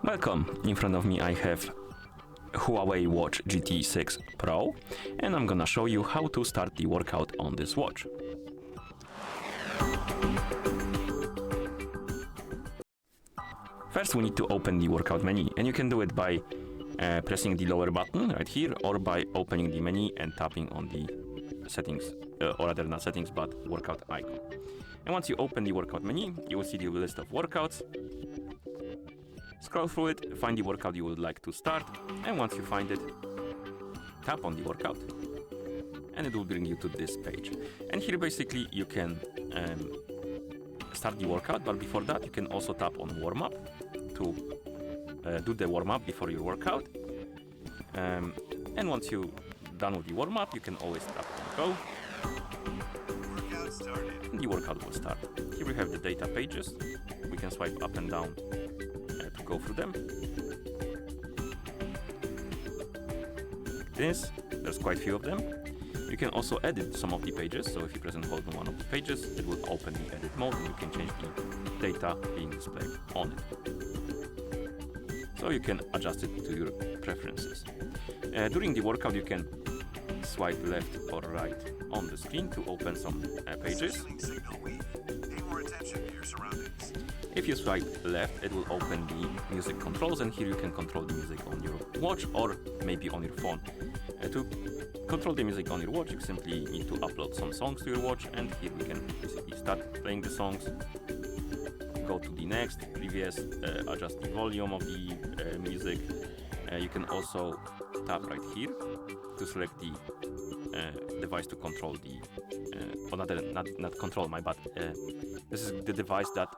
Welcome. In front of me I have HUAWEI Watch GT 6 Pro, and I'm gonna show you how to start the workout on this watch. First we need to open the workout menu, and you can do it by pressing the lower button right here, or by opening the menu and tapping on the settings, or rather not settings but workout icon. And once you open the workout menu, you will see the list of workouts. Scroll through it, find the workout you would like to start, and once you find it, tap on the workout and it will bring you to this page. And here basically you can start the workout, but before that you can also tap on warm up to do the warm up before your workout. And once you're done with the warm up, you can always tap on go. Workout started. And the workout will start. Here we have the data pages. We can swipe up and down to go through them. There's quite a few of them. You can also edit some of the pages. So if you press and hold on one of the pages, it will open the edit mode, and you can change the data being displayed on it. So you can adjust it to your preferences. During the workout, you can swipe left or right on the screen to open some pages. Signal weak. Pay more attention to your surroundings. If you swipe left, it will open the music controls, and here you can control the music on your watch or maybe on your phone. To control the music on your watch, you simply need to upload some songs to your watch, and here we can basically start playing the songs, go to the next, previous, adjust the volume of the music. You can also tap right here to select the device to control the, not control my, but this is the device that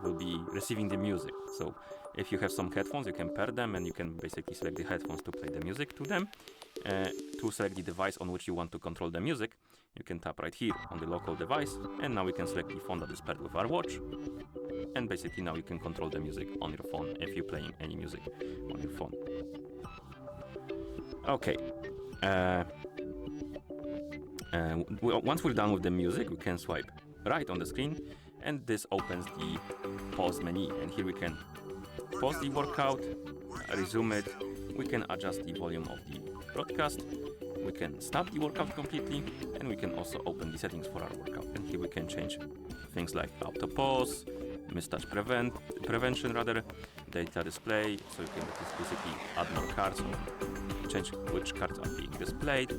will be receiving the music. So if you have some headphones, you can pair them, and you can basically select the headphones to play the music to them. To select the device on which you want to control the music, you can tap right here on the local device, and now we can select the phone that is paired with our watch. And basically now you can control the music on your phone if you're playing any music on your phone. Okay. Once we're done with the music, we can swipe right on the screen, and this opens the pause menu. And here we can pause the workout, resume it. We can adjust the volume of the broadcast. We can stop the workout completely, and we can also open the settings for our workout. And here we can change things like auto pause, mistouch prevention, data display. So you can basically add more cards or change which cards are being displayed.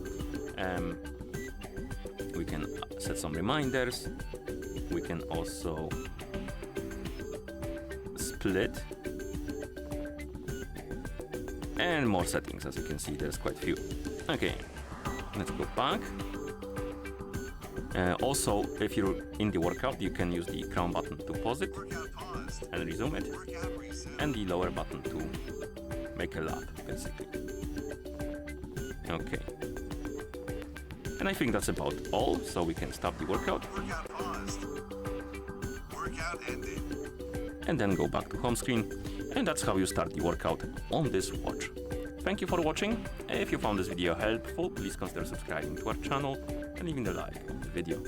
We can set some reminders. We can also split, and more settings. As you can see, there's quite a few. Okay, let's go back. Also, if you're in the workout, you can use the crown button to pause it and resume it, and the lower button to make a lap, basically. Okay. And I think that's about all, so we can stop the workout. Workout paused. Workout ended. And then go back to home screen. And that's how you start the workout on this watch. Thank you for watching. If you found this video helpful, please consider subscribing to our channel and leaving a like on the video.